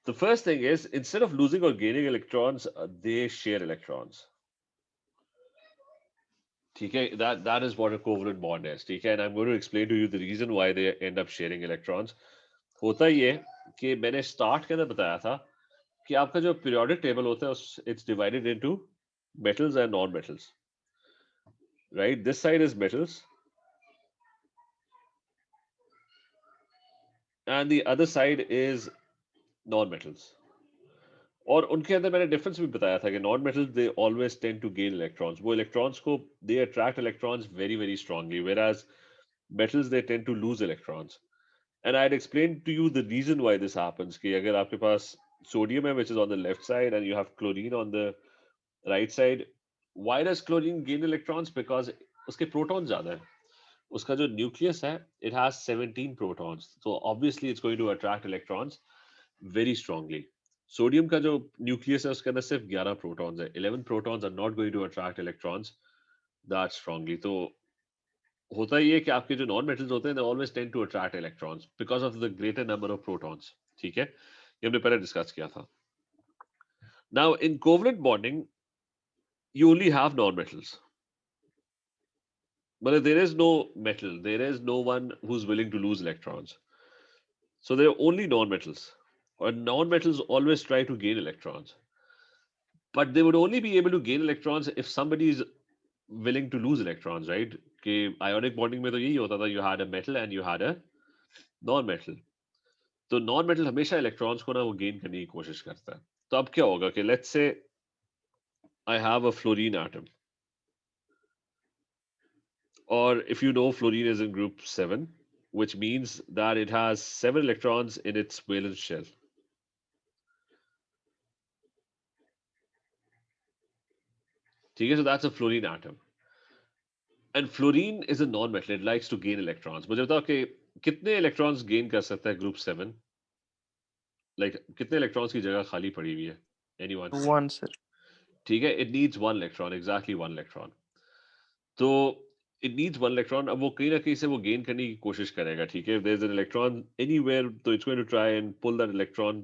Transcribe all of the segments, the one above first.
The first thing is, instead of losing or gaining electrons, they share electrons. Okay, that is what a covalent bond is. Okay, and I'm going to explain to you the reason why they end up sharing electrons. होता ये कि मैंने start के अंदर बताया था कि आपका जो पीरियोडिक टेबल होता है it's divided into metals and non-metals, right? This side is metals and the other side is non-metals. और उनके अंदर मैंने डिफरेंस भी बताया था कि non metals they always tend to gain electrons, वो इलेक्ट्रॉन्स को they attract electrons very very strongly, whereas metals they tend to lose electrons. And I had explained to you the reason why this happens कि अगर आपके पास sodium है which is on the left side and you have chlorine on the right side, why does chlorine gain electrons? Because उसके protons ज्यादा है, उसका जो nucleus है it has 17 protons, so obviously it's going to attract electrons very strongly. Sodium का जो nucleus है उसके अंदर सिर्फ 11 प्रोटॉन्स है, 11 protons are not going to attract electrons that strongly. तो होता ही है कि आपके जो नॉन मेटल्स होते हैं they always tend to attract electrons because of the greater number of protons. ठीक है, ये हमने पहले डिस्कस किया था. Now in covalent bonding you only have non-metals. But there is no metal, there is no one who's willing to lose electrons. So there are only non-metals. Or non-metals always try to gain electrons. But they would only be able to gain electrons if somebody is willing to lose electrons, right? कि ionic bonding में तो यही होता था, you had a metal and you had a non-metal. तो non-metal हमेशा electrons को ना वो gain करने की कोशिश करता है. तो अब क्या होगा कि let's say I have a fluorine atom. Or if you know, fluorine is in group 7, which means that it has 7 electrons in its valence shell. Okay, so that's a fluorine atom. And fluorine is a non-metal. It likes to gain electrons. मुझे बताओ कि कितने electrons gain कर सकता है group 7? Like कितने electrons की जगह खाली पड़ी हुई है? Anyone? One, sir. ठीक है, it needs 1 electron, exactly 1 electron. तो it needs 1 electron. अब वो कहीं ना कहीं से वो gain करने की कोशिश करेगा. ठीक है, if there's an electron anywhere, तो it's going to try and pull that electron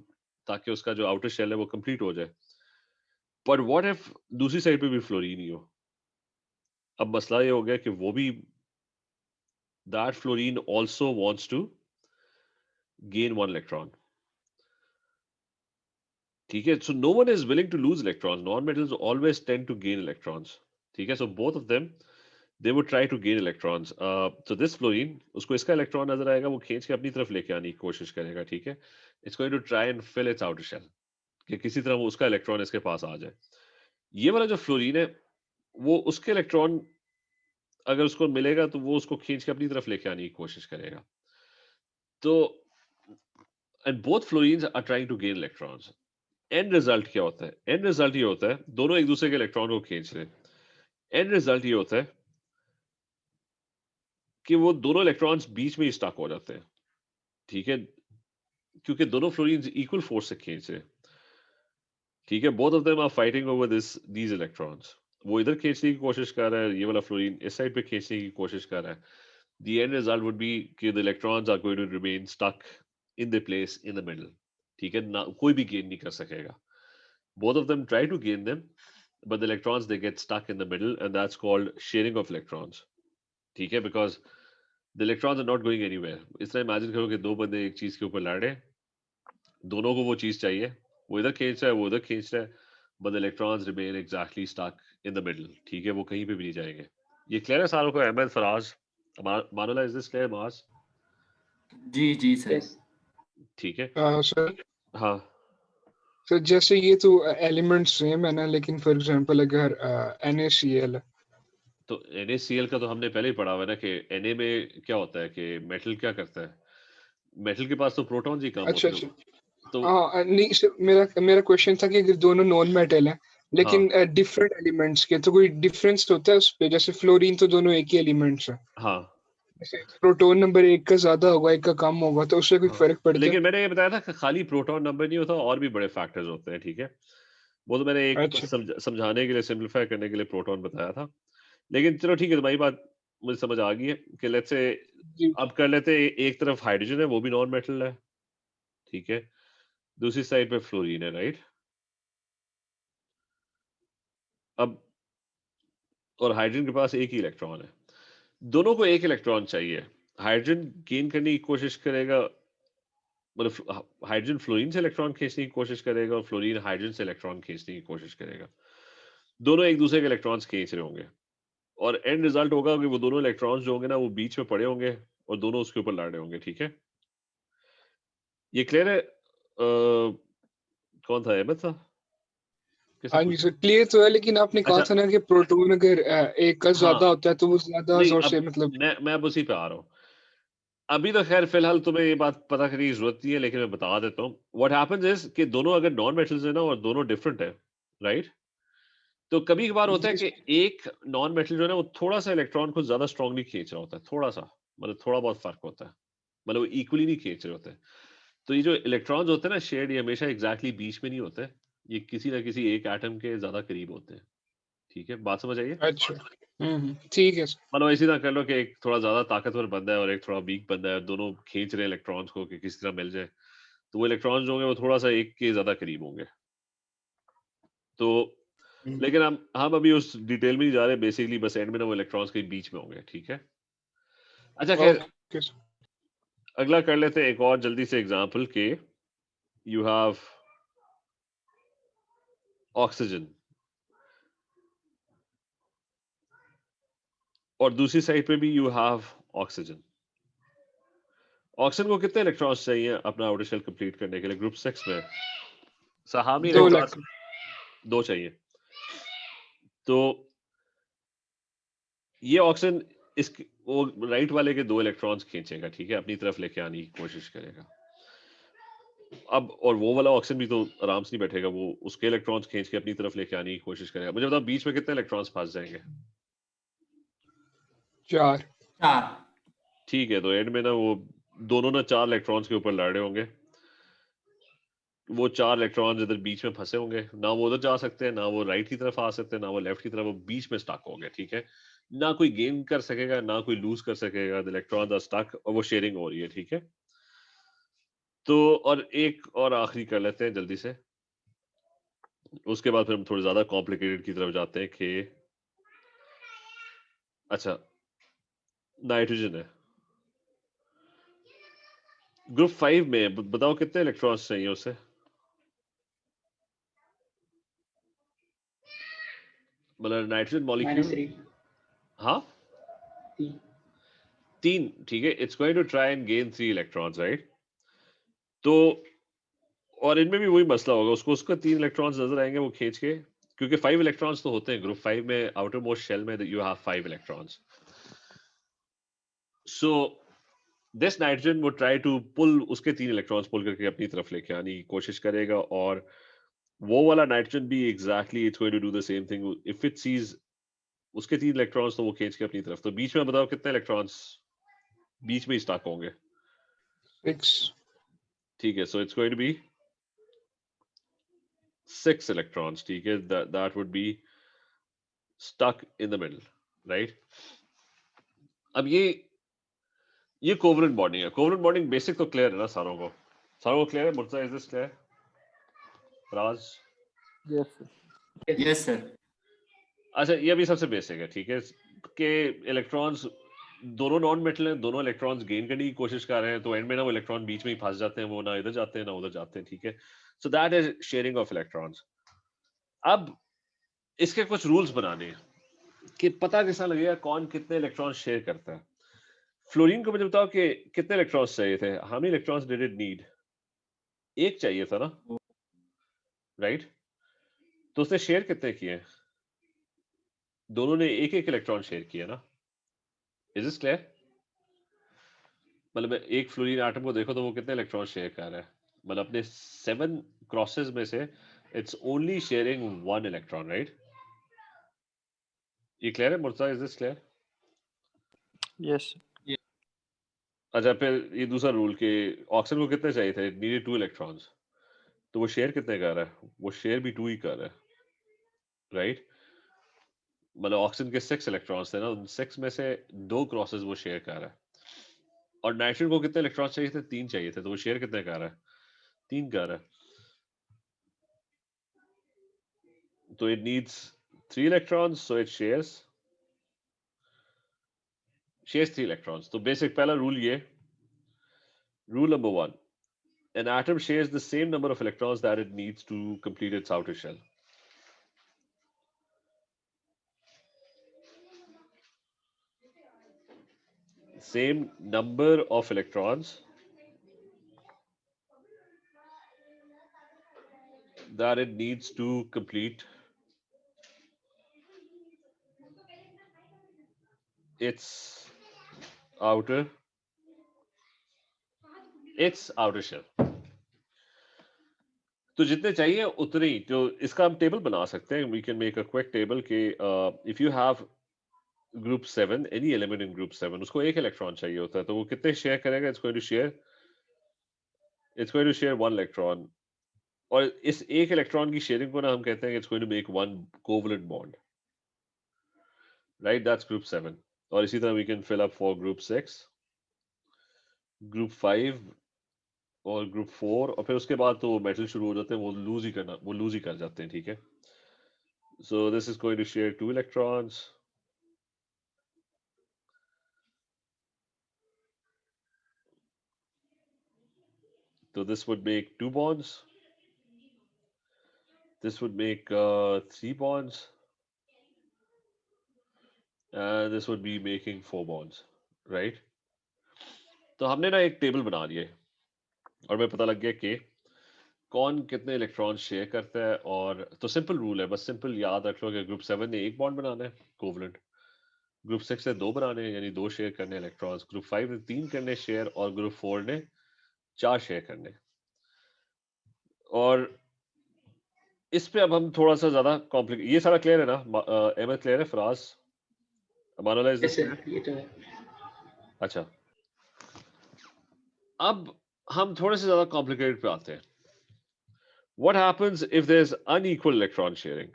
ताकि उसका जो outer shell है वो complete हो जाए. But what if दूसरी साइड पे भी फ्लोरीन ही हो? अब मसला ये हो गया कि वो भी that fluorine also wants to gain 1 electron. ठीक है, so no one is willing to lose electrons. Non-metals always tend to gain electrons. ठीक है, so both of them they would try to gain electrons. So this fluorine, उसको इसका electron नजर आएगा, वो खींच के अपनी तरफ लेके आने की कोशिश करेगा. ठीक है, it's going to try and fill its outer shell कि किसी तरह वो उसका इलेक्ट्रॉन इसके पास आ जाए. ये वाला जो फ्लोरीन है वो उसके इलेक्ट्रॉन अगर उसको मिलेगा तो वो उसको खींच के अपनी तरफ लेके आने की कोशिश करेगा. तो and both fluorines are trying to gain electrons. And result क्या होता है? एंड रिजल्ट ये होता है दोनों एक दूसरे के इलेक्ट्रॉन को खींच रहे. एंड रिजल्ट ये होता है कि वो दोनों इलेक्ट्रॉन्स बीच में ही स्टक हो जाते हैं. ठीक है, क्योंकि दोनों फ्लोरीन्स इक्वल फोर्स से खींच रहे. ठीक है, both of them are fighting over these electrons. वो इधर खींचने की कोशिश कर रहा है, ये वाला फ्लोरीन इस साइड पे खींचने की कोशिश कर रहा है. The end result would be कि the electrons are going to remain stuck in the place in the middle. ठीक है ना, कोई भी गेन नहीं कर सकेगा. Both of them try to gain them, but the electrons they get stuck in the middle, and that's called sharing of electrons. ठीक है, because the electrons are not going anywhere. इस तरह इमेजिन करो कि दो बंदे एक चीज के ऊपर लड़ रहे हैं, दोनों को वो चीज चाहिए, वो इधर खींच रहा है वो उधर खींच रहा है, but the electrons remain exactly stuck in the middle. ठीक है, वो कहीं पे भी नहीं जाएंगे. ये क्लियर है सारों को? Ahmed, Faraz, Manula, is this clear? मास? जी जी सर. Yes. ठीक है. सर हाँ, सर जैसे ये तो एलिमेंट सेम है ना, लेकिन फॉर एग्जांपल अगर NaCl तो NaCl का तो हमने पहले ही पढ़ा हुआ है ना कि Na में क्या होता है कि मेटल क्या करता है, मेटल के पास तो प्रोटॉन्स ही कम अच्छा होते हैं. अच्छा तो हाँ नहीं सर, मेरा क्वेश्चन था कि अगर दोनों नॉन मेटल हैं हाँ, लेकिन डिफरेंट एलिमेंट्स के, तो कोई डिफरेंस होता है उस पे? जैसे फ्लोरीन तो दोनों एक ही एलिमेंट्स है, हाँ, जैसे प्रोटॉन नंबर एक का ज्यादा होगा एक का कम होगा, तो उससे कोई हाँ. फर्क पड़ता है? लेकिन मैंने ये बताया था कि खाली प्रोटॉन नंबर नहीं होता, और भी बड़े फैक्टर्स होते हैं. ठीक है, वो तो मैंने एक अच्छा समझाने के लिए, सिंपलीफाई करने के लिए प्रोटॉन बताया था. लेकिन चलो ठीक है, तुम्हारी बात मुझे समझ आ गई है कि लेट्स से जी अब कर लेते हैं एक तरफ हाइड्रोजन है, वो भी नॉन मेटल है. ठीक है, दूसरी साइड पे फ्लोरीन है, राइट? अब और हाइड्रोजन के पास एक ही इलेक्ट्रॉन है, दोनों को एक इलेक्ट्रॉन चाहिए। हाइड्रोजन गेन करने की कोशिश करेगा, मतलब हाइड्रोजन फ्लोरीन से इलेक्ट्रॉन खींचने की कोशिश करेगा और फ्लोरीन हाइड्रोजन से इलेक्ट्रॉन खींचने की कोशिश करेगा। दोनों एक दूसरे के इलेक्ट्रॉन्स खींच रहे होंगे और एंड रिजल्ट होगा कि वो दोनों इलेक्ट्रॉन्स जो होंगे ना वो बीच में पड़े होंगे और दोनों उसके ऊपर लड़ रहे होंगे। ठीक है, ये क्लियर है? कौन था, अहमद था? किसने हाँ जी पूछा? सर, क्लियर तो है, लेकिन आपने कहा अच्छा, था ना कि प्रोटॉन अगर एक का हाँ, ज्यादा होता है तो वो ज्यादा नहीं, जोर अब से मतलब। मैं अब उसी पे आ रहा हूँ। अभी तो खैर फिलहाल तुम्हें ये बात पता करने की जरूरत नहीं है, लेकिन मैं बता देता हूँ। व्हाट हैपेंस इज कि दोनों अगर नॉन मेटल्स है ना और दोनों डिफरेंट है, राइट? तो कभी कभार होता है जी कि एक नॉन मेटल जो है ना वो थोड़ा सा इलेक्ट्रॉन को ज्यादा स्ट्रांगली खींच रहा होता है, थोड़ा सा, मतलब थोड़ा बहुत फर्क होता है, मतलब वो इक्वली नहीं खींच रहे होते। तो ये जो इलेक्ट्रॉन्स होते हैं ना शेयर्ड, ये हमेशा एग्जैक्टली बीच में नहीं होते, ये किसी ना किसी एक एटम के ज्यादा करीब होते हैं। ठीक है, बात समझ आइए? अच्छा, ठीक है सर। मतलब इसी तरह कर लो कि एक थोड़ा ज्यादा ताकतवर बंदा है और एक थोड़ा वीक बंदा है, दोनों खींच रहे हैं इलेक्ट्रॉन्स को कि किसी तरह मिल जाए, तो वो इलेक्ट्रॉन्स जो होंगे वो थोड़ा सा एक के ज्यादा करीब होंगे। तो हम्म, लेकिन हम अभी उस डिटेल में नहीं जा रहे, बेसिकली बस एंड में ना वो इलेक्ट्रॉन्स के बीच में होंगे। ठीक है, अच्छा खैर, ओके सर। अगला कर लेते हैं एक और जल्दी से एग्जांपल के यू हैव ऑक्सीजन और दूसरी साइड पे भी यू हैव ऑक्सीजन। ऑक्सीजन को कितने इलेक्ट्रॉन्स चाहिए अपना आउटर शेल कंप्लीट करने के लिए? ग्रुप 6 में how many 2 इलेक्ट्रॉन्स? इलेक्ट्रॉन। दो चाहिए। तो ये ऑक्सीजन इस वो राइट वाले के दो इलेक्ट्रॉन्स खींचेगा, ठीक है, अपनी तरफ लेके आने की कोशिश करेगा। अब और वो वाला ऑक्सीजन भी तो आराम से नहीं बैठेगा, वो उसके इलेक्ट्रॉन्स खींच के अपनी तरफ लेके आने की कोशिश करेगा। मुझे बताओ बीच में कितने इलेक्ट्रॉन्स फंस जाएंगे? 4। 4। ठीक है, तो एंड में ना वो दोनों ना चार इलेक्ट्रॉन्स के ऊपर लड़ रहे होंगे। वो चार इलेक्ट्रॉन्स इधर बीच में फंसे होंगे, ना वो उधर जा सकते हैं, ना वो राइट की तरफ आ सकते हैं, ना वो लेफ्ट की तरफ, वो बीच में स्टक होंगे। ठीक है, ना कोई गेन कर सकेगा ना कोई लूज कर सकेगा, द इलेक्ट्रॉन्स आर स्टक और वो शेयरिंग हो रही है। ठीक है, तो और एक और आखिरी कर लेते हैं जल्दी से, उसके बाद फिर हम थोड़े ज्यादा कॉम्प्लिकेटेड की तरफ जाते हैं कि अच्छा, नाइट्रोजन है ग्रुप 5 में, बताओ कितने इलेक्ट्रॉन्स चाहिए उसे? मतलब नाइट्रोजन मॉलिक्यूल, -3। हाँ 3। 3, ठीक है, it's going to try and gain 3 electrons, right? तो और इनमें भी वही मसला होगा, उसको उसका 3 इलेक्ट्रॉन्स नजर आएंगे वो खींच के, क्योंकि 5 इलेक्ट्रॉन्स तो होते हैं ग्रुप 5 में, आउटर मोस्ट शेल में you have 5 electrons. So this nitrogen वो ट्राई टू पुल उसके 3 इलेक्ट्रॉन्स पुल करके अपनी तरफ लेके आने की कोशिश करेगा, और वो वाला नाइट्रोजन भी exactly it's going to do the same thing. If it sees उसके 3 इलेक्ट्रॉन्स तो वो खींच के अपनी तरफ, तो बीच में बताओ कितने इलेक्ट्रॉन्स बीच में ही स्टक होंगे? 6। ठीक है, so it's going to be 6 electrons. ठीक है, that would be stuck in the middle, right? अब ये कोवलेंट बॉन्डिंग है। कोवलेंट बॉन्डिंग बेसिक तो क्लियर है ना सारों को? सारों को क्लियर है? Murtaza, is this clear? Raj? Yes sir. Yes sir. अच्छा, ये भी सबसे बेसिक है, ठीक है, कि इलेक्ट्रॉन्स दोनों नॉन मेटल हैं, दोनों इलेक्ट्रॉन्स गेन करने की कोशिश कर रहे हैं, तो एंड में ना वो इलेक्ट्रॉन बीच में ही फंस जाते हैं, वो ना इधर जाते हैं ना उधर जाते हैं। ठीक है, so that is sharing of electrons. अब इसके कुछ रूल्स बनाने हैं कि पता कैसा लगेगा कौन कितने इलेक्ट्रॉन शेयर करता है। फ्लोरीन को मुझे बताओ कि कितने इलेक्ट्रॉन्स चाहिए थे? How many electrons did it need? एक चाहिए था ना, राइट? तो उसने शेयर कितने किए? दोनों ने एक एक इलेक्ट्रॉन शेयर किया ना। Is this clear? मतलब एक फ्लोरीन एटम को देखो तो वो कितने इलेक्ट्रॉन शेयर कर रहा है, मतलब अपने 7 क्रॉसेस में से it's only sharing 1 electron, right? ये क्लियर है Murtaza? Is this clear? Yes अच्छा, फिर ये दूसरा रूल कि ऑक्सीजन को कितने चाहिए थे? नीडेड 2 इलेक्ट्रॉन्स, तो वो शेयर कितने कर रहा है? वो शेयर भी 2 ही कर रहा है, राइट? मतलब ऑक्सीजन के 6 इलेक्ट्रॉन्स थे ना, उन 6 में से 2 क्रॉसेस वो शेयर कर रहा है। और नाइट्रोजन को कितने इलेक्ट्रॉन्स चाहिए थे? 3 चाहिए थे, तो वो शेयर कितने कर रहा है? 3 कर रहा है। So it needs 3 electrons, so it shares 3 electrons. So basic पहला rule ये, rule number 1, an atom shares the same number of electrons that it needs to complete its outer shell. Same number of electrons that it needs to complete its outer shell. तो जितने चाहिए उतने ही, तो इसका हम table बना सकते हैं. We can make a quick table के if you have group 7, any element in group 7, उसको एक इलेक्ट्रॉन चाहिए होता है, तो वो कितने शेयर करेगा? It's going to share 1 electron. और इस एक इलेक्ट्रॉन की शेयरिंग को ना हम कहते हैं it's going to make 1 covalent bond, right? That's group 7. और इसी तरह we can fill up for group 6, group 5 और ग्रुप 4, और फिर उसके बाद तो मेटल शुरू हो जाते हैं, वो लूज ही कर जाते हैं. ठीक है, so this is going to share 2 electrons. So this would make 2 bonds. This would make 3 bonds. And this would be making 4 bonds, right? तो हमने ना एक टेबल बना दिया है और हमें पता लग गया कि कौन कितने इलेक्ट्रॉन शेयर करता है. और तो सिंपल रूल है, बस सिंपल याद रख लो कि ग्रुप 7 ने 1 बॉन्ड बनाना है कोवलेंट, ग्रुप 6 ने 2 बनाने हैं यानी 2 शेयर करने इलेक्ट्रॉन्स, ग्रुप 5 ने 3 करने शेयर, और ग्रुप 4 ने 4 शेयर करने. और इस पे अब हम थोड़ा सा ज्यादा कॉम्प्लिकेट, ये सारा क्लियर है ना? अहमद क्लियर है? Faraz, Amanullah, is this clear? ये तो है. अच्छा, अब हम थोड़े से ज्यादा कॉम्प्लिकेटेड पे आते हैं. What happens if there's unequal electron sharing?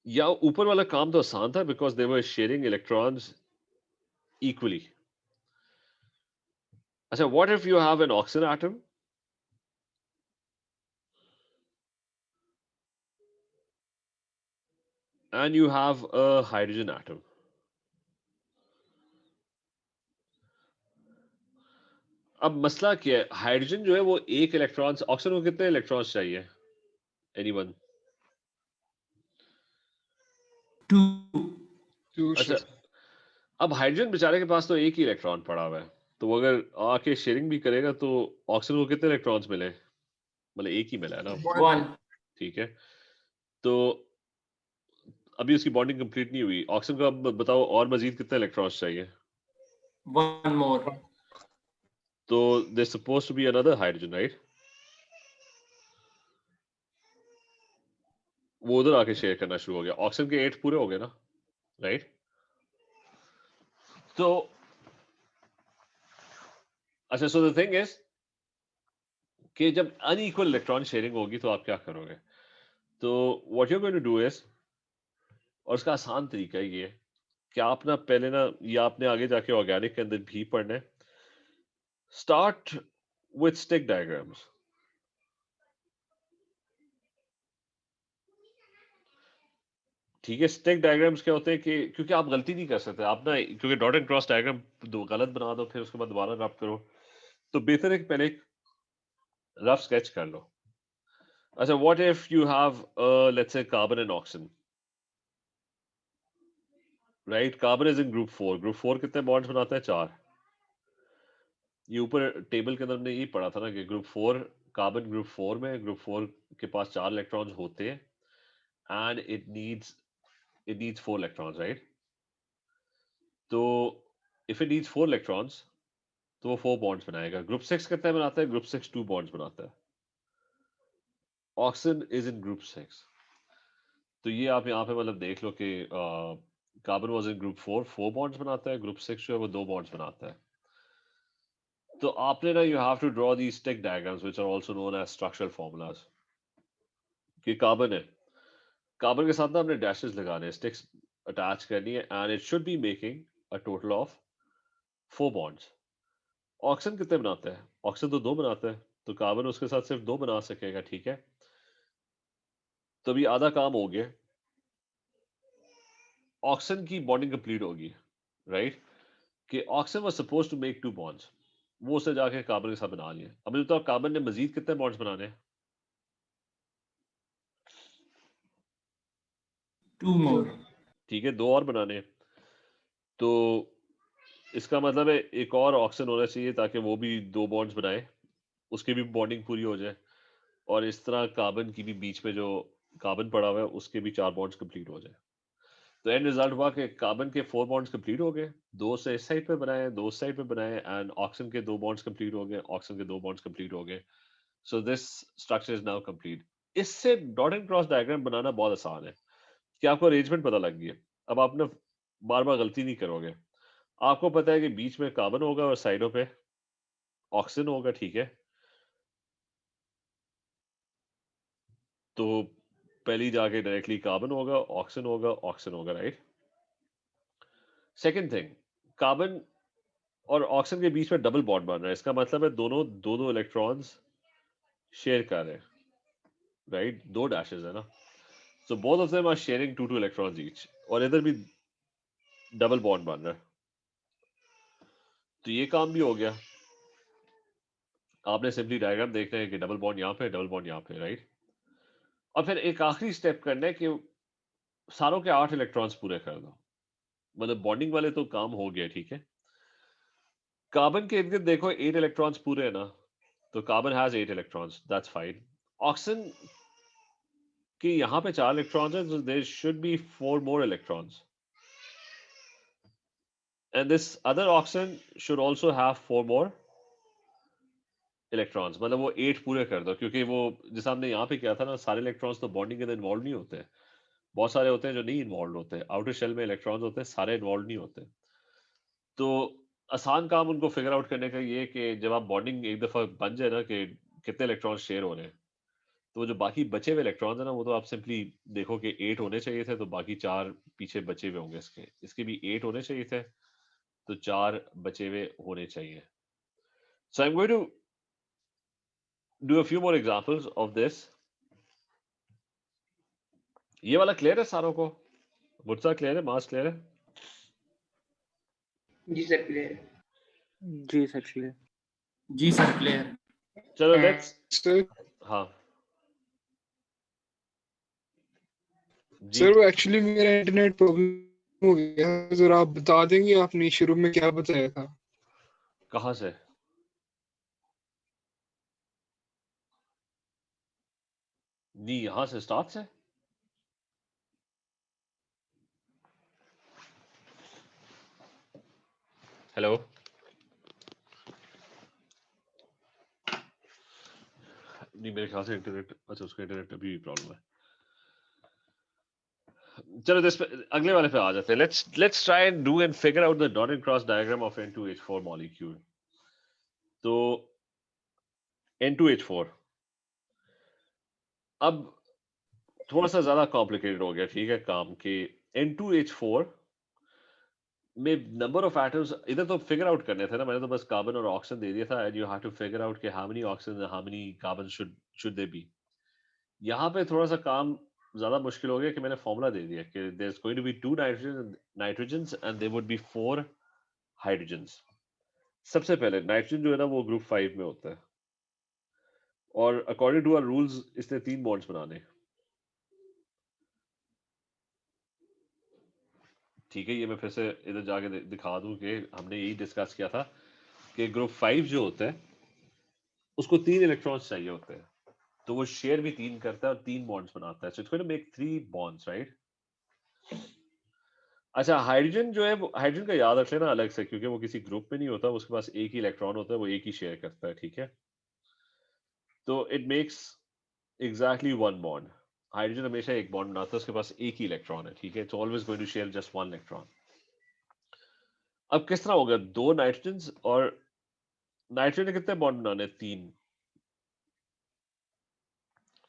या ऊपर वाला काम तो आसान था because they were sharing electrons equally. अच्छा, what if you have an oxygen atom and you have a hydrogen atom? अब मसला क्या है? हाइड्रोजन जो है वो एक इलेक्ट्रॉन्स, ऑक्सीजन को कितने इलेक्ट्रॉन्स चाहिए? एनीवन? 2. अच्छा, अब हाइड्रोजन बेचारे के पास तो एक ही इलेक्ट्रॉन पड़ा हुआ है, तो वो अगर आके शेयरिंग भी करेगा तो ऑक्सीजन को कितने इलेक्ट्रॉन्स मिले? मतलब एक ही मिला है ना. 1. ठीक है, तो अभी उसकी बॉन्डिंग कंप्लीट नहीं हुई. ऑक्सीजन को अब बताओ और मजीद कितने इलेक्ट्रॉन्स चाहिए? 1 more. तो there supposed to be another hydrogen, right? वो उधर आके शेयर करना शुरू हो गया. ऑक्सीजन के 8 पूरे हो गए ना, राइट? तो अच्छा, सो द थिंग इज कि जब अनइक्वल इलेक्ट्रॉन शेयरिंग होगी तो आप क्या करोगे? तो what you are going to do is, और उसका आसान तरीका ये है कि आप ना पहले ना, या आपने आगे जाके ऑर्गेनिक के अंदर भी पढ़ना है, स्टार्ट विथ स्टिक डायग्राम्स. ठीक है, स्टिक डायग्राम्स क्या होते हैं कि क्योंकि आप गलती नहीं कर सकते आप ना, क्योंकि डॉट एंड क्रॉस डायग्राम दो गलत बना दो फिर उसके बाद दोबारा रब करो, तो बेहतर है कि पहले एक रफ स्केच कर लो. अच्छा, what if you have let's say carbon and oxygen, right? Carbon is in group 4. Group 4 कितने बॉन्ड्स बनाता है? 4. ये ऊपर टेबल के अंदर हमने ये पढ़ा था ना कि ग्रुप 4, कार्बन ग्रुप 4 में, ग्रुप 4 के पास 4 इलेक्ट्रॉन्स होते हैं and it needs 4 electrons, right? तो इफ इट नीड्स 4 इलेक्ट्रॉन्स तो वो 4 बॉन्ड्स बनाएगा. ग्रुप 6 कितने बनाता है? ग्रुप 6 2 बॉन्ड्स बनाता है. Oxygen is in group 6. तो ये आप यहाँ पे मतलब देख लो कि carbon was in group 4 4 bonds बनाता है, ग्रुप 6 जो है वो 2 बॉन्ड्स बनाता है. तो आपने ना, you have to draw the stick diagrams which are also known as structural formulas. कि कार्बन है, कार्बन के साथ ना हमने डैशेस लगाने हैं, स्टिक्स अटैच करनी है, and it should be making a total of 4 bonds. Oxygen कितने बनाते हैं? ऑक्सीजन तो 2 बनाते हैं, तो कार्बन उसके साथ सिर्फ 2 बना सकेगा, ठीक है। तो अभी आधा काम हो गया, ऑक्सीजन की बॉन्डिंग कंप्लीट होगी, राइट। कि oxygen was suppose to make 2 bonds, वो उससे जाके कार्बन के साथ बना लिए। अब मुझे बताओ कार्बन ने मजीद कितने बॉन्ड्स बनाने हैं? 2 more. ठीक है, 2 और बनाने हैं। तो इसका मतलब है एक और ऑक्सीजन होना चाहिए ताकि वो भी 2 बॉन्ड्स बनाए, उसकी भी बॉन्डिंग पूरी हो जाए, और इस तरह कार्बन की भी बीच में जो कार्बन पड़ा हुआ है उसके भी 4 बॉन्ड्स कंप्लीट हो जाए। तो एंड रिजल्ट हुआ कि कार्बन के 4 बॉन्ड्स कंप्लीट हो गए, 2 से इस साइड पे बनाए, 2 उस साइड पे बनाए, एंड ऑक्सीजन के 2 बॉन्ड्स कंप्लीट हो गए, ऑक्सीजन के 2 बॉन्ड्स कंप्लीट हो गए। So this structure is now complete. इससे डॉट एंड क्रॉस डायग्राम बनाना बहुत आसान है कि आपको अरेंजमेंट पता लग गई है। अब आपने बार बार गलती नहीं करोगे। आपको पता है कि बीच में कार्बन होगा और साइडों पे ऑक्सीजन होगा, ठीक है। तो पहली जाके डायरेक्टली कार्बन होगा, ऑक्सीजन होगा, ऑक्सीजन होगा, राइट। सेकंड थिंग, कार्बन और ऑक्सीजन के बीच में डबल बॉन्ड बन रहा है, इसका मतलब है दोनों दो दो इलेक्ट्रॉन्स शेयर कर रहे हैं, राइट। 2 डैशेस है ना, so both of them are sharing 2 electrons each, और इधर भी डबल बॉन्ड बन रहा है। तो ये काम भी हो गया। आपने सिंपली डायग्राम देखना है कि डबल बॉन्ड यहाँ पे, डबल बॉन्ड यहाँ पे, राइट। और फिर एक आखिरी स्टेप करना है कि सारों के 8 इलेक्ट्रॉन्स पूरे कर दो। मतलब बॉन्डिंग वाले तो काम हो गया, ठीक है। कार्बन के इर्द गिर्द देखो 8 इलेक्ट्रॉन्स पूरे है ना, तो carbon has 8 electrons, that's fine. Oxygen कि यहाँ पे 4 इलेक्ट्रॉन्स हैं, so there should be 4 more electrons, and this other oxygen should also have 4 more electrons। मतलब वो 8 पूरे कर दो, क्योंकि वो जैसा हमने यहाँ पे किया था ना, सारे इलेक्ट्रॉन्स तो बॉन्डिंग के अंदर इन्वॉल्व नहीं होते, बहुत सारे होते हैं जो नहीं इन्वॉल्व होते, आउटर शेल में इलेक्ट्रॉन्स होते हैं, सारे इन्वॉल्व नहीं होते। तो आसान काम उनको फिगर आउट करने का ये कि जब आप बॉन्डिंग एक दफा बन जाए ना कि कितने इलेक्ट्रॉन शेयर हो रहे हैं, तो जो बाकी बचे हुए इलेक्ट्रॉन्स है ना, वो तो आप सिंपली देखो कि 8 होने चाहिए थे, तो बाकी 4 पीछे बचे हुए होंगे। इसके भी 8 होने चाहिए थे, तो 4 बचे हुए होने चाहिए। So I am going to do a few more examples of this. ये वाला क्लियर है सारों को? मुझसा क्लियर है? मास क्लियर है? जी सर क्लियर। जी सर क्लियर। जी सर clear. चलो लेट्स, सर हाँ जी। सर वो एक्चुअली मेरा इंटरनेट प्रॉब्लम हो गया, जरा आप बता देंगे आपने शुरू में क्या बताया था? कहाँ से? नहीं, यहाँ से स्टार्ट से। हेलो, नहीं मेरे ख्याल से इंटरनेट, अच्छा उसका इंटरनेट अभी भी प्रॉब्लम है। चलो इस पे अगले वाले पे आ जाते हैं। Let's try and do and figure out the dot and cross diagram of N2H4 molecule. तो N2H4 अब थोड़ा सा ज्यादा कॉम्प्लिकेटेड हो गया, ठीक है काम कि N2H4 में नंबर ऑफ एटम्स इधर तो फिगर आउट करने थे ना, मैंने तो बस कार्बन और ऑक्सीजन दे दिया था, and you have to figure out कि how many oxygen how many carbon should they be. यहाँ पे थोड़ा सा काम ज्यादा मुश्किल हो गया कि मैंने फॉर्मूला दे दिया कि there is going to be 2 nitrogens and there would be 4 hydrogens. सबसे पहले नाइट्रोजन जो है ना वो ग्रुप 5 में होता है, और अकॉर्डिंग टू आवर रूल्स इसने 3 बॉन्ड्स बनाने हैं, ठीक है। ये मैं फिर से इधर जाके दिखा दूं कि हमने यही डिस्कस किया था कि ग्रुप 5 जो होता है उसको 3 इलेक्ट्रॉन्स चाहिए होते हैं, तो वो शेयर भी 3 करता है और 3 बॉन्ड्स बनाता है, so it's going to make 3 bonds, right. अच्छा, हाइड्रोजन जो है वो, हाइड्रोजन का याद रख लेना अलग से, क्योंकि वो किसी ग्रुप में नहीं होता, उसके पास एक ही इलेक्ट्रॉन होता है, वो एक ही शेयर करता है, ठीक है। तो it makes exactly 1 bond. Hydrogen हमेशा एक बॉन्ड बनाता है, उसके पास एक ही इलेक्ट्रॉन है, ठीक है। It's always going to share just 1 electron. अब किस तरह होगा? 2 नाइट्रोजन, और नाइट्रोजन ने कितने बॉन्ड बनाने? 3,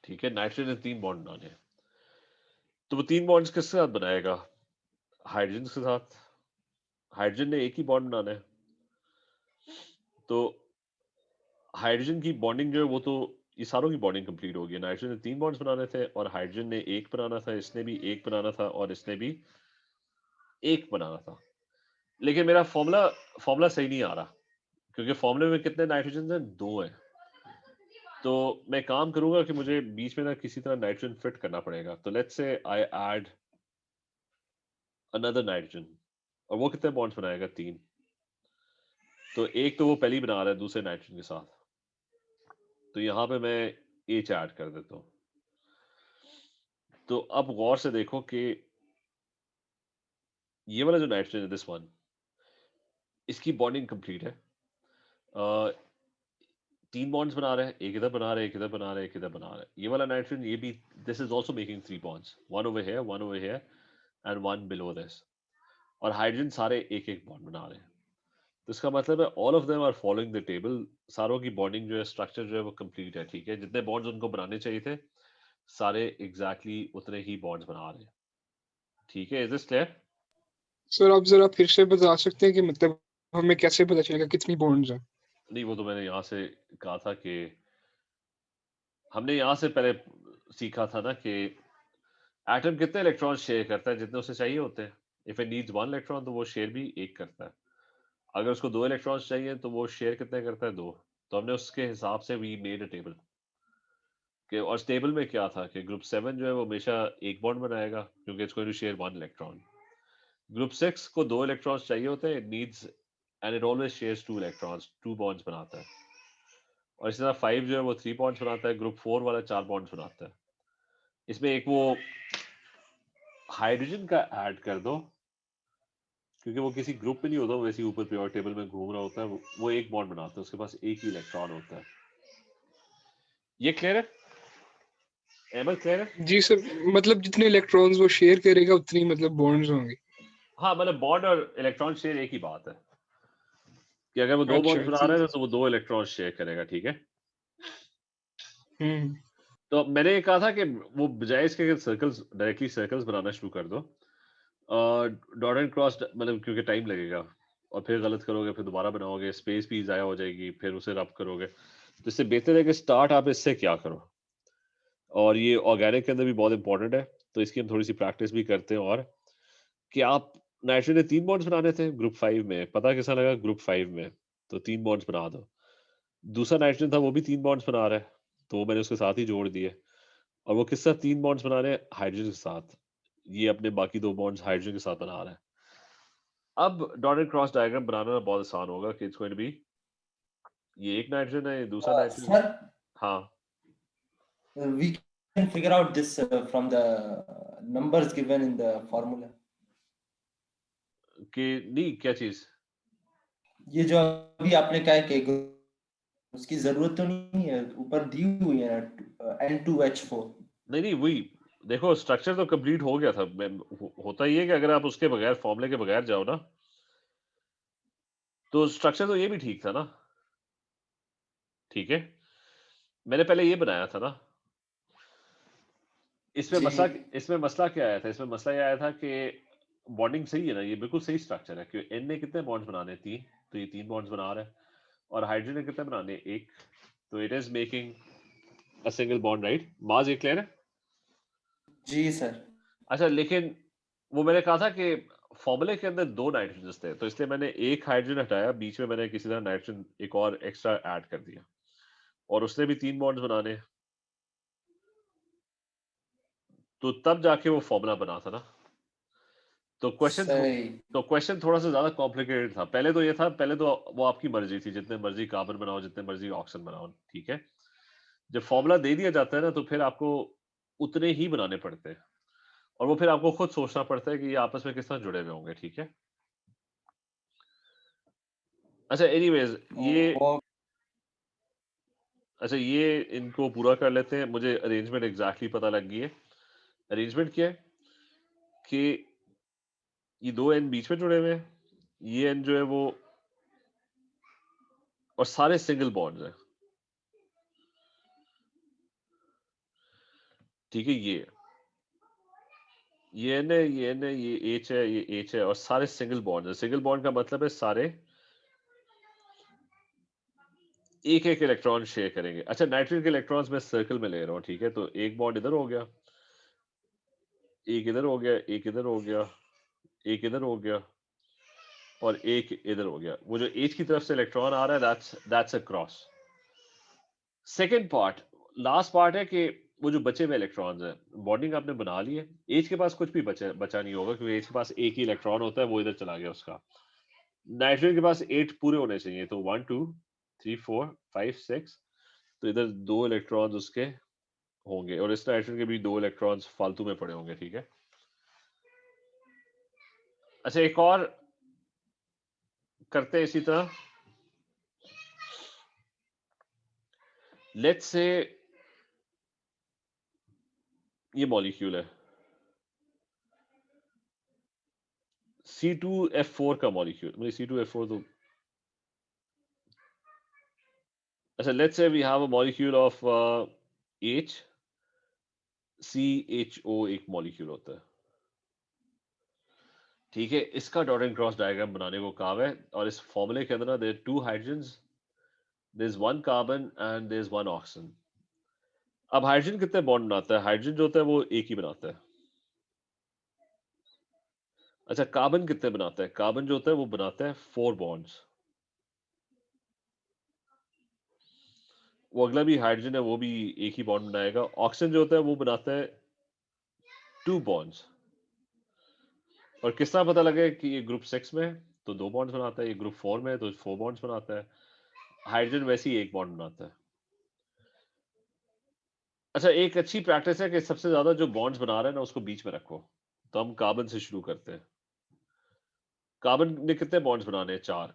ठीक है। नाइट्रोजन ने 3 बॉन्ड बनाने हैं, तो वो 3 बॉन्ड्स किसके साथ बनाएगा? हाइड्रोजन के साथ। हाइड्रोजन ने एक ही बॉन्ड बनाना है, तो हाइड्रोजन की बॉन्डिंग जो है वो तो ये सारों की बॉन्डिंग कंप्लीट हो गई। नाइट्रोजन ने 3 बॉन्ड्स बनाने थे और हाइड्रोजन ने 1 बनाना था, इसने भी 1 बनाना था और इसने भी 1 बनाना था। लेकिन मेरा फॉर्मूला सही नहीं आ रहा क्योंकि फॉर्मूले में कितने नाइट्रोजन हैं? 2 हैं। तो मैं काम करूंगा कि मुझे बीच में ना किसी तरह नाइट्रोजन फिट करना पड़ेगा। तो let's say I add another nitrogen और वो कितने बॉन्ड्स बनाएगा? 3। तो एक तो वो पहले ही बना रहा है दूसरे नाइट्रोजन के साथ, तो यहाँ पे मैं H ऐड कर देता हूँ। तो अब गौर से देखो कि ये वाला जो नाइट्रोजन है, दिस वन, इसकी बॉन्डिंग कंप्लीट है। 3 बॉन्ड्स बना रहे हैं, एक इधर बना रहे हैं, एक इधर बना रहे हैं, एक इधर बना रहे हैं। ये वाला नाइट्रोजन ये भी, this is also making 3 bonds, one over here and one below this. और हाइड्रोजन सारे एक एक बॉन्ड बना रहे हैं। तो इसका मतलब है all of them are following the table. सारों की बॉन्डिंग जो है, स्ट्रक्चर जो है वो कंप्लीट है। ठीक है, जितने बॉन्ड्स उनको बनाने चाहिए थे सारे एग्जैक्टली उतने ही बॉन्ड्स बना रहे हैं। ठीक है, इज दिस क्लियर? सर आप जरा फिर से बता सकते हैं कि मतलब हमें कैसे पता चलेगा कितनी बॉन्ड्स हैं? नहीं, वो तो मैंने यहाँ से कहा था कि हमने यहाँ से पहले सीखा था ना कि एटम कितने इलेक्ट्रॉन शेयर करता है, जितने उसे चाहिए होते हैं। इफ इट नीड्स 1 इलेक्ट्रॉन तो वो शेयर भी 1 करता है। अगर उसको 2 इलेक्ट्रॉन्स चाहिए तो वो शेयर कितने करता है? 2। तो हमने उसके हिसाब से वी मेड अ टेबल कि, और इस टेबल में क्या था कि ग्रुप 7 जो है वो हमेशा एक बॉन्ड बनाएगा क्योंकि it's going to share 1 electron. Group 6 को 2 इलेक्ट्रॉन्स चाहिए होते हैं, it needs and it always shares 2 electrons, 2 bonds बनाता है। और इसी तरह 5 जो है वो 3 बॉन्ड्स बनाता है, ग्रुप 4 वाला 4 बॉन्ड्स बनाता है। इसमें एक वो हाइड्रोजन का ऐड कर दो क्योंकि वो किसी ग्रुप में नहीं होता, वो वैसे ही ऊपर पीरियोडिक टेबल में घूम रहा होता है। वो एक बॉन्ड बनाता है, उसके पास एक ही इलेक्ट्रॉन होता है। ये क्लियर है? एमल क्लियर है? जी सर, मतलब जितने इलेक्ट्रॉन्स वो शेयर करेगा उतनी मतलब बॉन्ड्स होंगे। हाँ, मतलब बॉन्ड और इलेक्ट्रॉन शेयर एक ही बात है कि अगर वो 2 अच्छा। बॉन्ड्स बना रहा है तो वो 2 इलेक्ट्रॉन शेयर करेगा। ठीक है, हम्म। तो मैंने ये कहा था कि वो बजाय इसके अगर सर्कल्स, डायरेक्टली सर्कल्स बनाना शुरू कर दो, डॉट एंड क्रॉस, मतलब क्योंकि टाइम लगेगा और फिर गलत करोगे, फिर दोबारा बनाओगे, स्पेस भी ज़ाया हो जाएगी, फिर उसे रब करोगे। तो इससे बेहतर है कि स्टार्ट आप इससे क्या करो। और ये ऑर्गेनिक के अंदर भी बहुत इंपॉर्टेंट है, तो इसकी हम थोड़ी सी प्रैक्टिस भी करते हैं। और कि आप, नाइट्रोजन ने 3 बॉन्ड्स बनाने थे ग्रुप 5 में, पता कैसा लगा? ग्रुप 5 में तो 3 बॉन्ड्स बना दो। दूसरा नाइट्रोजन था वो भी 3 बॉन्ड्स बना रहा है, तो वो मैंने उसके साथ ही जोड़ दिए। और वो किसके साथ 3 बॉन्ड्स बना रहे हैं? हाइड्रोजन के साथ। ये अपने बाकी 2 बॉन्ड्स हाइड्रोजन के साथ बना रहा है। अब डॉट एंड क्रॉस डायग्राम बनाना बहुत आसान होगा कि इट्स गोइंग टू बी, ये एक नाइट्रोजन है, ये दूसरा नाइट्रोजन। Sir, हाँ, we can figure out this from the numbers given in the formula. कि नहीं, क्या चीज? ये जो अभी आपने कहा है कि उसकी जरूरत तो नहीं है, ऊपर दी हुई है N2H4। नहीं नहीं, वही देखो, स्ट्रक्चर तो कंप्लीट हो गया था। होता ही है कि अगर आप उसके बगैर, फॉर्मूले के बगैर जाओ ना, तो स्ट्रक्चर तो ये भी ठीक था ना। ठीक है, मैंने पहले ये बनाया था ना। इसमें जी मसला, इसमें मसला क्या आया था? इसमें मसला ये आया था कि बॉन्डिंग सही है ना, ये बिल्कुल सही स्ट्रक्चर है कि एन ने कितने बॉन्ड्स बनाने? 3, तो ये 3 बॉन्ड्स बना रहा है। और हाइड्रोजन ने कितने बनाने? 1, तो it is making a single bond, right? माज, ये क्लियर है? जी सर। अच्छा, लेकिन वो मैंने कहा था कि फॉर्मूले के अंदर 2 नाइट्रोजन थे, तो इसलिए मैंने एक हाइड्रोजन हटाया, बीच में मैंने किसी तरह नाइट्रोजन एक और एक्स्ट्रा ऐड कर दिया, और उसने भी 3 बॉन्ड्स बनाने, तो तब जाके वो फॉर्मूला बना था ना। तो सही। क्वेश्चन थोड़ा सा ज्यादा कॉम्प्लिकेटेड था। पहले तो ये था, पहले तो वो आपकी मर्जी थी, जितने मर्जी कार्बन बनाओ, जितने मर्जी ऑक्सीजन बनाओ। ठीक है, जब फॉर्मूला दे दिया जाता है ना, तो फिर आपको उतने ही बनाने पड़ते हैं, और वो फिर आपको खुद सोचना पड़ता है कि ये आपस में किस तरह जुड़े हुए होंगे। ठीक है, अच्छा, एनीवेज ये, वो अच्छा ये इनको पूरा कर लेते हैं। मुझे अरेंजमेंट एग्जैक्टली पता लग गई है। अरेंजमेंट क्या है कि ये 2 एन बीच में जुड़े हुए हैं, ये एन जो है वो, और सारे सिंगल बॉन्ड्स हैं। ठीक है, ये एन है, ये एन है, ये एच है, ये एच है, और सारे सिंगल बॉन्ड है। सिंगल बॉन्ड का मतलब है सारे एक एक इलेक्ट्रॉन शेयर करेंगे। अच्छा, नाइट्रोजन के इलेक्ट्रॉन्स मैं सर्कल में ले रहा हूँ, ठीक है? तो एक बॉन्ड इधर हो गया, एक इधर हो गया, एक इधर हो गया, एक इधर हो गया और एक इधर हो गया। वो जो एच की तरफ से इलेक्ट्रॉन आ रहा है, that's a cross. Second part, last part है कि वो जो बचे हुए इलेक्ट्रॉन्स हैं, बॉन्डिंग आपने बना ली है, एच के पास कुछ भी बचा नहीं होगा क्योंकि एच के पास एक ही इलेक्ट्रॉन होता है, वो इधर चला गया उसका। नाइट्रोजन के पास 8 पूरे होने चाहिए, तो 1 2 3 4 5 6, तो इधर 2 इलेक्ट्रॉन्स उसके होंगे और इस नाइट्रोजन के भी 2 इलेक्ट्रॉन्स फालतू में पड़े होंगे, ठीक है? अच्छा, एक और करते हैं इसी तरह। लेट्स से ये मॉलिक्यूल है C2F4 का मॉलिक्यूल, मतलब C2F4 तो अच्छा, let's say we have a molecule of H CHO, एक मॉलिक्यूल होता है, ठीक है? इसका डॉट एंड क्रॉस डायग्राम बनाने को कहा है और इस फॉर्मूले के अंदर there 2 hydrogens, there is 1 carbon and there is 1 oxygen. अब हाइड्रोजन कितने बॉन्ड बनाता है? हाइड्रोजन जो होता है वो एक ही बनाता है। अच्छा, कार्बन कितने बनाता है? कार्बन जो होता है वो बनाता है 4 बॉन्ड्स। वो अगला भी हाइड्रोजन है, वो भी एक ही बॉन्ड बनाएगा। ऑक्सीजन जो होता है वो बनाता है 2 बॉन्ड्स। और किस तरह पता लगे कि ये ग्रुप 6 में है तो 2 बॉन्ड्स बनाता है, ये ग्रुप 4 में है तो 4 बॉन्ड्स बनाता है। हाइड्रोजन वैसे ही एक बॉन्ड बनाता है। अच्छा, एक अच्छी प्रैक्टिस है कि सबसे ज्यादा जो बॉन्ड्स बना रहे हैं ना उसको बीच में रखो। तो हम कार्बन से शुरू करते हैं। कार्बन ने कितने बॉन्ड्स बनाने हैं? 4।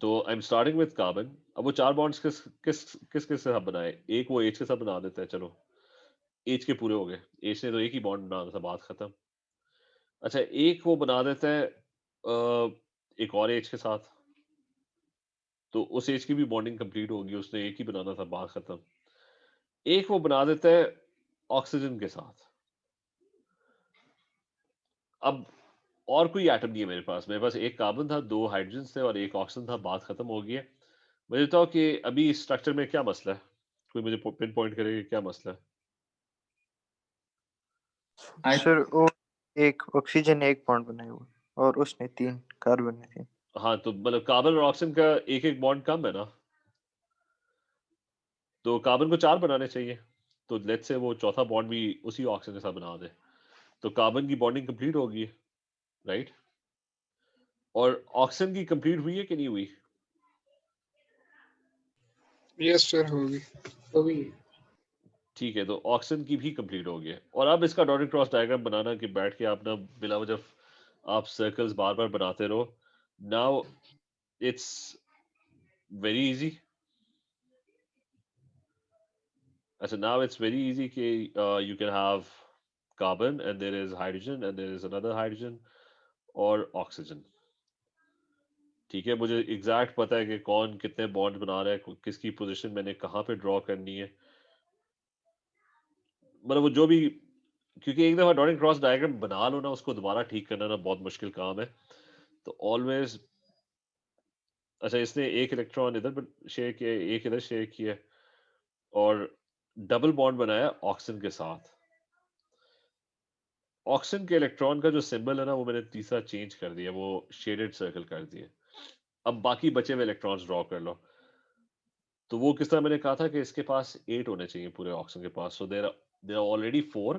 तो I am starting with carbon. अब वो 4 बॉन्ड्स किस किस किस किस के साथ बनाए? एक वो एच के साथ बना देते हैं, चलो एच के पूरे हो गए। एच ने तो एक ही बॉन्ड बनाना था, बात खत्म। अच्छा, एक वो बना देता है एक और एच के साथ, तो उस एच की भी बॉन्डिंग कंप्लीट होगी, उसने एक ही बनाना था, बात खत्म। एक वो बना देता है ऑक्सीजन के साथ। अब और कोई एटम नहीं है मेरे पास एक कार्बन था, 2 हाइड्रोजन थे और एक ऑक्सीजन था, बात खत्म हो गई है। मुझे बताओ कि अभी इस स्ट्रक्चर में क्या मसला है? कोई मुझे पिन पॉइंट करे कि क्या मसला है? I सर वो एक ऑक्सीजन ने एक बॉन्ड बनाया हुआ और उसने 3 कार्बन ने 3। हाँ, तो मतलब कार्बन और ऑक्सीजन का एक एक बॉन्ड कम है ना, तो कार्बन को 4 बनाने चाहिए। तो लेट्स से वो चौथा बॉन्ड भी उसी ऑक्सीजन के साथ बना दे, तो कार्बन की बॉन्डिंग कंप्लीट होगी, राइट? और ऑक्सीजन की कंप्लीट हुई है कि नहीं हुई? यस सर, होगी। ठीक है, तो ऑक्सीजन की भी कंप्लीट हो गई है। और अब इसका डॉटेड क्रॉस डायग्राम बनाना कि बैठ के आप ना बिला वजह आप सर्कल्स बार बार बनाते रहो। Now it's very easy. अच्छा, नाउ इट्स वेरी इजी कि you can have carbon and there is hydrogen and there is another hydrogen और ऑक्सीजन, ठीक है? मुझे एग्जैक्ट पता है कि कौन कितने बॉन्ड बना रहा है, किसकी पोजीशन मैंने कहाँ पे ड्रॉ करनी है, मतलब वो जो भी, क्योंकि एक दफा डॉट एंड क्रॉस डायग्राम बना लो ना, उसको दोबारा ठीक करना ना बहुत मुश्किल काम है। तो ऑलवेज, अच्छा इसने एक इलेक्ट्रॉन इधर शेयर किया, एक इधर शेयर किया और डबल बॉन्ड बनाया ऑक्सीजन के साथ। ऑक्सीजन के इलेक्ट्रॉन का जो सिंबल है ना वो मैंने तीसरा चेंज कर दिया, वो शेडेड सर्कल कर दिया। अब बाकी बचे हुए इलेक्ट्रॉन्स ड्रॉ कर लो। तो वो किस तरह, मैंने कहा था कि इसके पास 8 होने चाहिए पूरे ऑक्सीजन के पास, सो देयर देयर ऑलरेडी 4,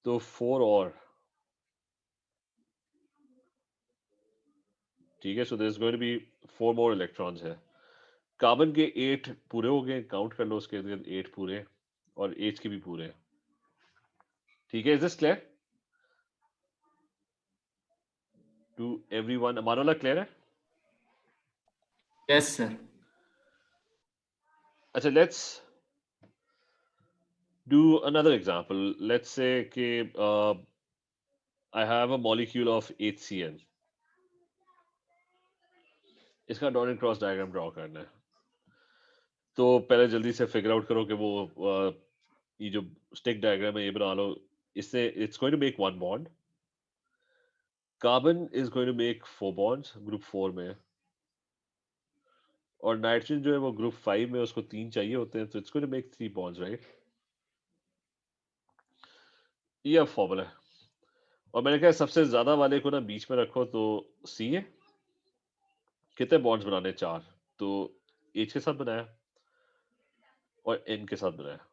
तो 4 और, ठीक है? So there is going to be 4 more electrons है। कार्बन के 8 पूरे हो गए, काउंट कर लो उसके इर्द गिर्द 8 पूरे, और एच के भी पूरे, ठीक है? Is this clear to everyone? Manola clear है? yes sir. अच्छा, let's do another example. Let's say कि I have a molecule of HCl। इसका dot and cross diagram draw करना है। तो पहले जल्दी से फिगर आउट करो कि वो ये जो स्टिक डायग्राम है ये बना लो। इससे it's going to make 1 bond, carbon is going to make 4 bonds, group 4 में है। और नाइट्रोजन जो है वो ग्रुप 5 में उसको 3 चाहिए होते हैं, तो it's going to make 3 bonds, right? ये अब फॉर्मूला है। और मैंने कहा सबसे ज्यादा वाले को ना बीच में रखो, तो सी है। कितने बॉन्ड्स बनाने? 4। तो एच के साथ बनाया और एन के साथ बनाया।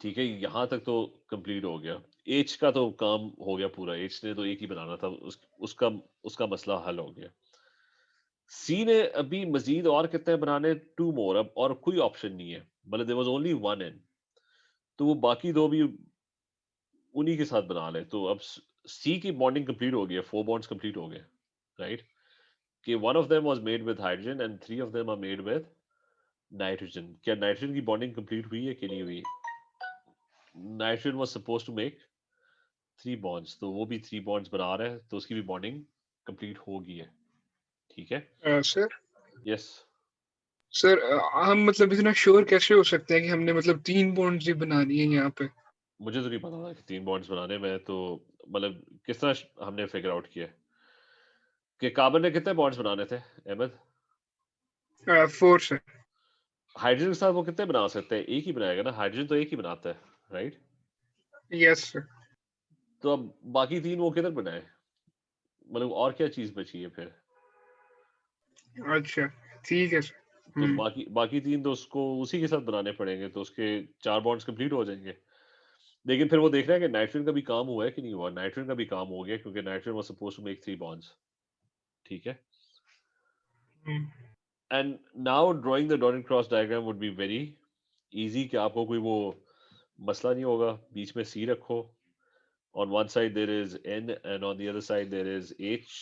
ठीक है, यहाँ तक तो कंप्लीट हो गया। एच का तो काम हो गया पूरा, एच ने तो एक ही बनाना था, उसका उसका मसला हल हो गया। सी ने अभी मजीद और कितने बनाने? 2 मोर। अब और कोई ऑप्शन नहीं है, मतलब देयर वाज ओनली 1 एन, तो वो बाकी दो भी उन्हीं के साथ बना ले। तो अब सी की बॉन्डिंग कंप्लीट हो गई है, 4 बॉन्ड्स कंप्लीट हो गए, राइट? कि 1 of them was made with hydrogen and 3 of them are made with nitrogen. क्या नाइट्रोजन की बॉन्डिंग कंप्लीट हुई है कि नहीं हुई? Nitrogen was suppose to make 3 bonds, तो वो भी 3 बॉन्ड्स बना रहा है, तो उसकी भी बॉन्डिंग कंप्लीट हो गई है। ठीक है, सर यस। सर हम मतलब इतना श्योर कैसे हो सकते हैं कि हमने मतलब 3 बॉन्ड्स ही बना लिए हैं यहाँ पे? मुझे तो नहीं पता था कि 3 बॉन्ड्स बनाने में, तो मतलब किस तरह हमने फिगर आउट किया कि कार्बन ने कितने बॉन्ड्स बनाने थे अहमद? 4 सर। हाइड्रोजन के साथ वो कितने बना सकते हैं? एक ही बनाएगा ना, हाइड्रोजन तो एक ही बनाता है, राइट? Yes sir. तो अब बाकी 3 वो किधर बनाए? मतलब और क्या चीज बची है फिर? अच्छा ठीक है सर। तो बाकी बाकी 3 तो उसको उसी के साथ बनाने पड़ेंगे, तो उसके 4 बॉन्ड्स कंप्लीट हो जाएंगे। लेकिन फिर वो देख रहा है कि नाइट्रोजन का भी काम हुआ है कि नहीं हुआ। नाइट्रोजन का भी काम हो गया, क्योंकि nitrogen was supposed to make 3 bonds. ठीक है, and now drawing the dot and cross diagram would be very easy, कि आपको कोई वो मसला नहीं होगा। बीच में सी रखो, on one side there is N and on the other side there is H.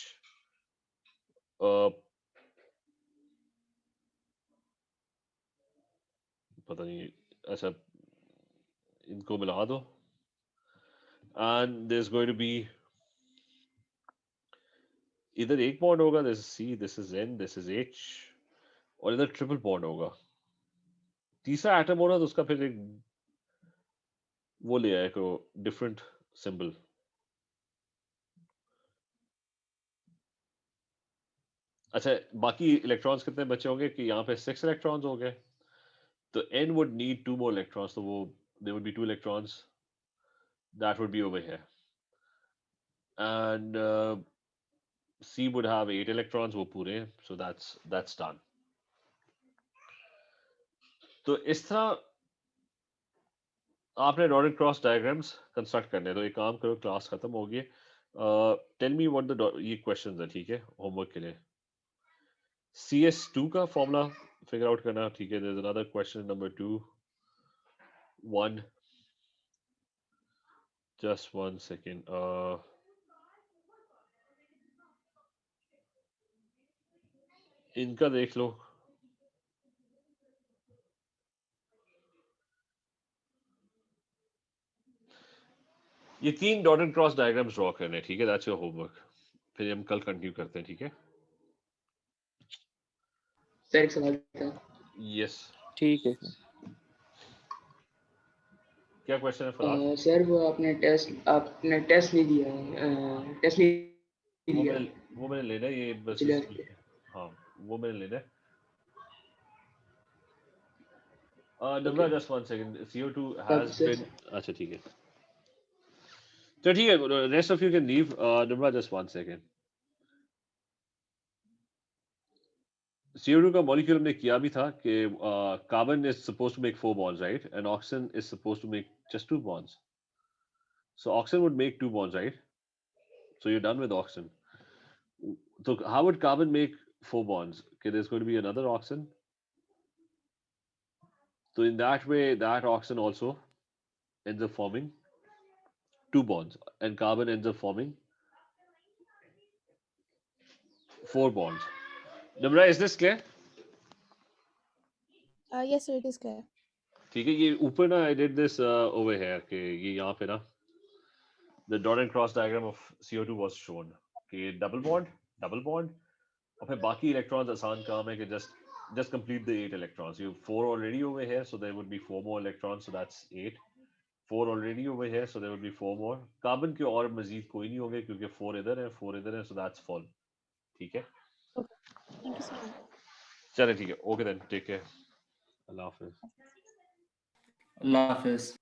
पता नहीं, अच्छा इनको मिला दो, and there's going to be इधर एक बॉन्ड होगा, this is C, this is N, this is H, और इधर ट्रिपल बॉन्ड होगा। तीसरा एटम होना, तो उसका फिर एक वो ले आया को डिफरेंट सिंबल। अच्छा, बाकी इलेक्ट्रॉन्स कितने बचे होंगे? कि यहाँ पे 6 इलेक्ट्रॉन्स हो गए, तो N would need 2 more electrons, तो वो there would be 2 electrons that would be over here, and C would have 8 electrons, वो पूरे हैं, so that's done. तो इस तरह आपने डॉटेड क्रॉस डायग्राम्स कंस्ट्रक्ट करने हैं। तो एक काम करो, क्लास खत्म होगी, टेल मी व्हाट द ये क्वेश्चंस है, ठीक है, होमवर्क के लिए। CS2 का फॉर्मूला फिगर आउट करना, ठीक है। There is another question number 2 1, just 1 second, इनका देख लो। ये 3 डॉटेड क्रॉस डायग्राम्स ड्रॉ करने, ठीक है, दैट्स योर होमवर्क। फिर हम कल कंटिन्यू करते हैं, ठीक है। सर एक सवाल था। यस, ठीक है सर। क्या क्वेश्चन है फराज? सर वो आपने टेस्ट नहीं दिया है, टेस्ट नहीं वो दिया। मैंने लेना है, ये बस चलिए इसकी, हाँ वो मैंने लेना है। Nirmala, just 1 second. CO2 has been. अच्छा ठीक है, तो ठीक है, rest of you can leave. Nirmala, just 1 second. CO2 का मॉलिक्यूल हमने किया भी था कि carbon is supposed to make 4 bonds, right? And oxygen is supposed to make just 2 bonds. So oxygen would make 2 bonds, right? So you're done with oxygen. So how would carbon make 4 bonds? Okay, there's going to be another oxygen. So in that way, that oxygen also ends up forming 2 bonds, and carbon ends up forming 4 bonds. Nirmala, is this clear? Yes, sir, it is clear. ठीक है, ये ऊपर ना I did this over here कि ये यहाँ पे ना the dot and cross diagram of CO2 was shown कि डबल बॉन्ड, और फिर बाकी इलेक्ट्रॉन्स आसान काम है कि just complete the 8 electrons. You have 4 already over here, so there would be 4 more electrons, so that's 8. 4 already over here, so there would be 4 more. Carbon के और मजीद कोई नहीं होंगे क्योंकि 4 इधर है, 4 इधर है, so that's full. ठीक है, Okay. Thank you so much. चले ठीक है, ओके देन, टेक केयर, अल्लाह हाफिज। अल्लाह हाफिज।